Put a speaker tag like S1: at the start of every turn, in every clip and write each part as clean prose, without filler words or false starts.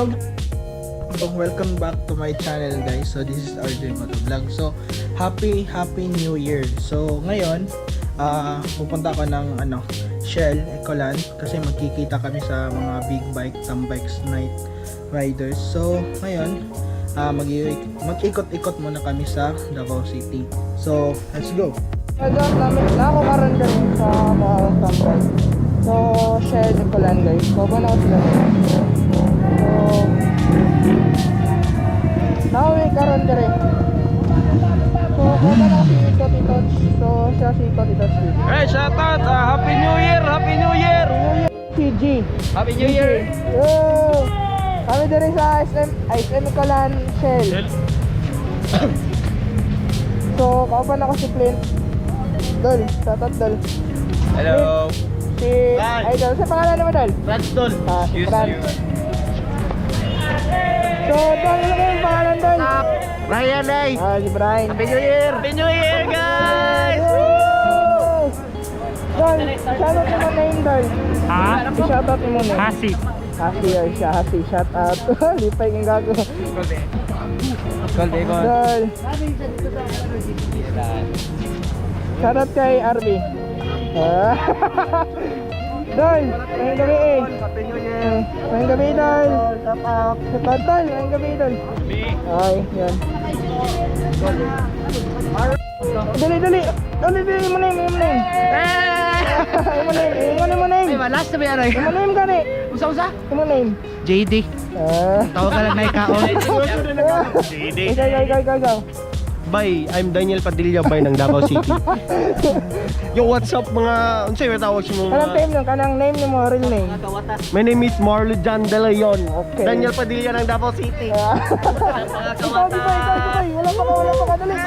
S1: Hello, welcome back to my channel guys. So this is RJ Motovlog. So happy New Year. So ngayon pupunta ako ng Shell Ecoland kasi magkikita kami sa mga big bike, some bikes night riders. So ngayon mag-ikot-ikot muna kami sa Davao City. So let's go. Nakukaroon kami sa mga tambay. So Shell Ecoland guys. Paano ako sila? Now we karon dire. So kung na si Totitoch, so siya si Totitoch.
S2: Hey, shout out! Happy New Year! Happy New Year!
S1: CG.
S2: Happy New Year!
S1: Yo! Kami dire sa SM Ecoland Shell. So kaupan ako si Clint. Dol, shout out Dol.
S2: Hello!
S1: Si Idol, sa pangalan naman Dol?
S2: Franz Dol. Excuse you.
S1: So, Dol, ano yung pangalan Dol?
S2: Brian Day!
S1: Si Brian.
S2: Happy New Year! Happy New Year, guys!
S1: Woo! Dol, shoutout mo name Dol.
S2: Ha?
S1: Shoutout mo name.
S2: Hasi.
S1: Hasi or siya, Hasi, shoutout. Lipay kang gago.
S2: Gold.
S1: Dol. Shoutout kay RB. Dol, ngayong gabi eh.
S2: Happy New Year!
S1: Ngayong gabi Dol. Shoutout Dol, ngayong gabi Dol. Ay, yan. Dali mo name. Mo name.
S2: Ay, last na ba yan?
S1: Mo name gani.
S2: Usa?
S1: Mo name.
S2: JD. Tawag ka lang na ikaon. JD.
S1: Ikaw.
S3: Bay, I'm Daniel Padilla bay ng Davao City. Yo, what's up mga unsay may tawag si
S1: Kanang
S3: mga
S1: name nyo, kanang name nyo mo, real name.
S3: My name is Marlo John De Leon.
S1: Okay.
S3: Daniel Padilla ng Davao City.
S1: Ikaw, wala pa ka, dali.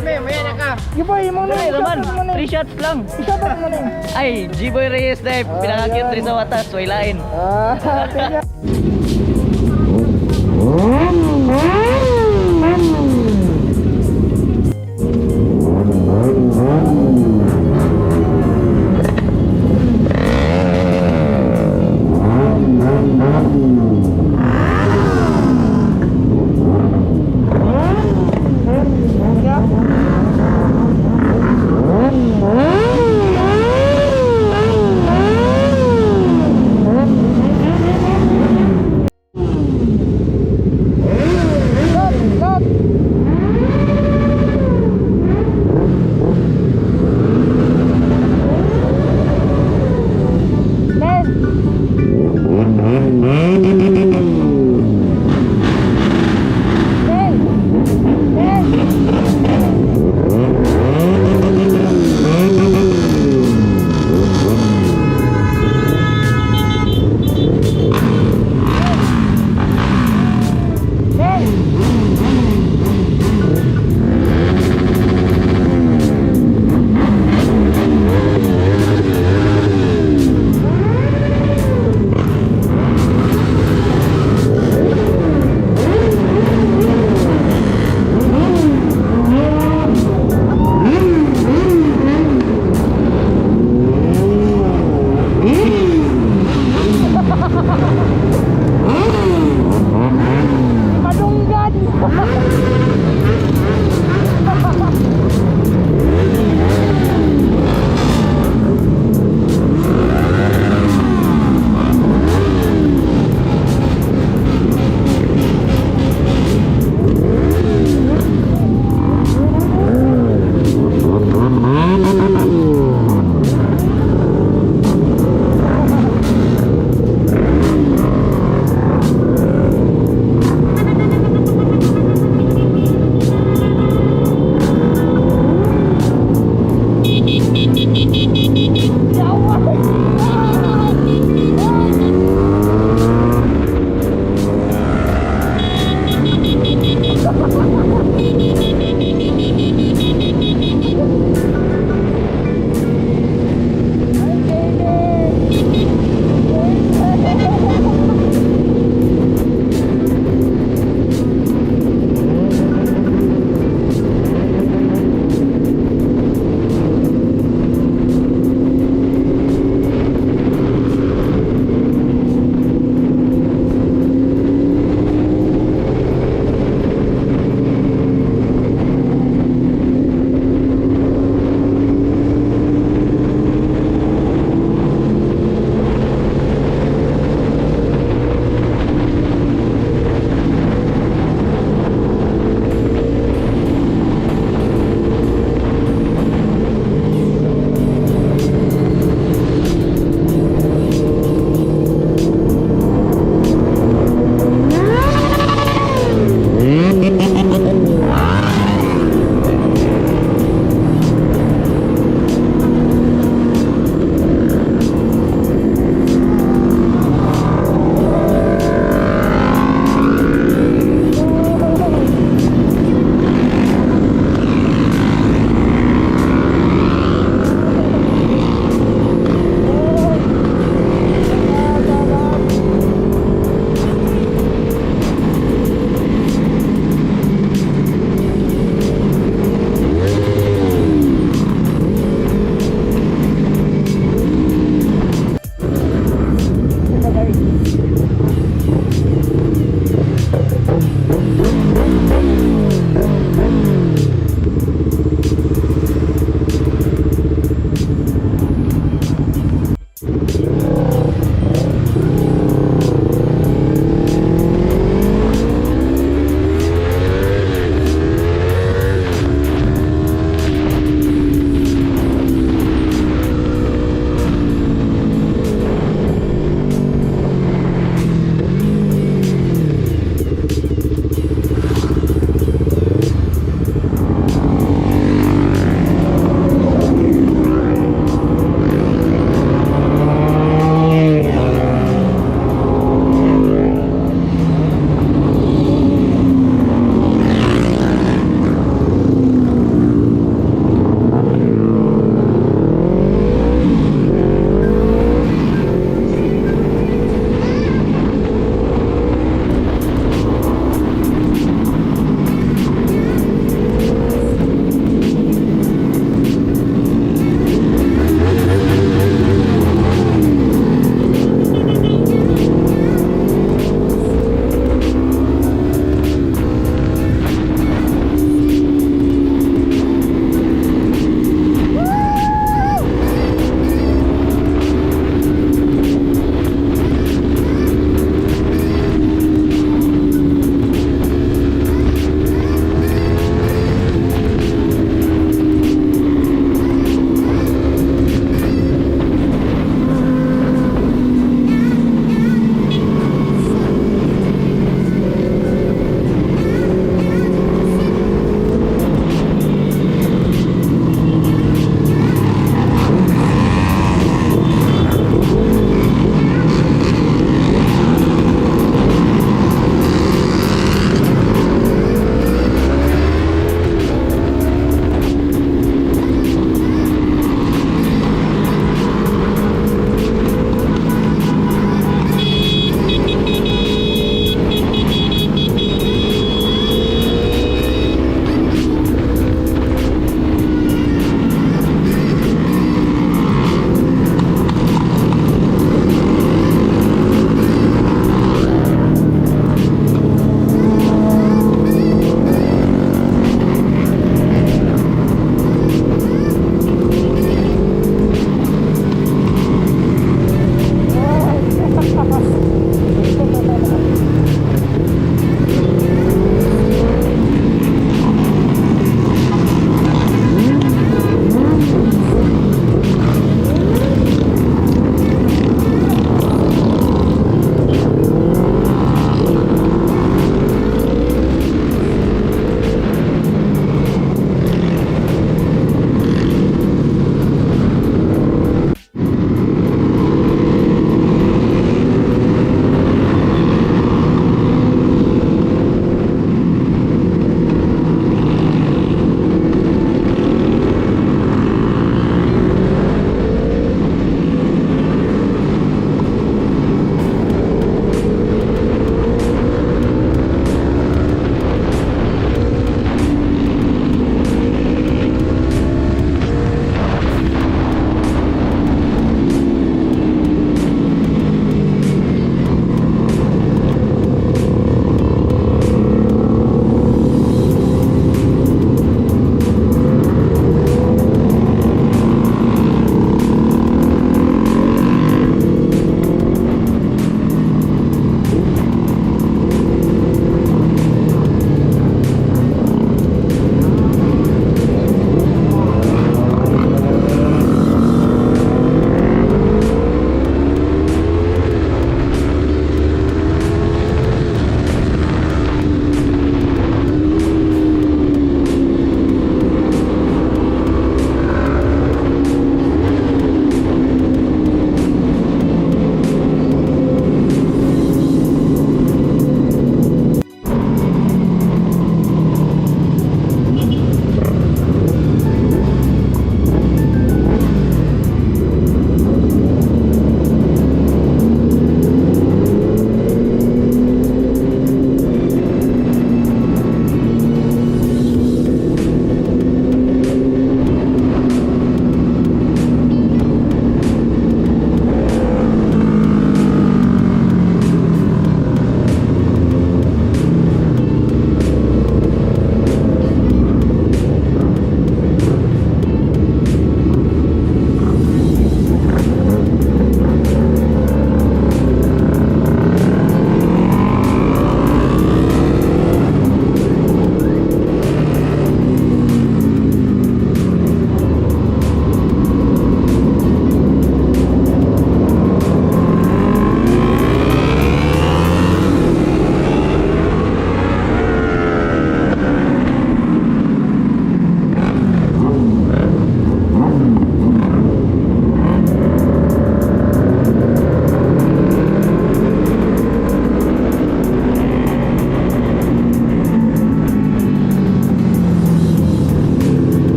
S2: May ka.
S1: Giboy, mo name,
S2: naman,
S1: shoutout mo name.
S2: 3 shots lang.
S1: Shoutout mo name.
S2: Ay, G-Boy Reyes na pinakakit rin sa watas, wailain.
S1: Tingnan.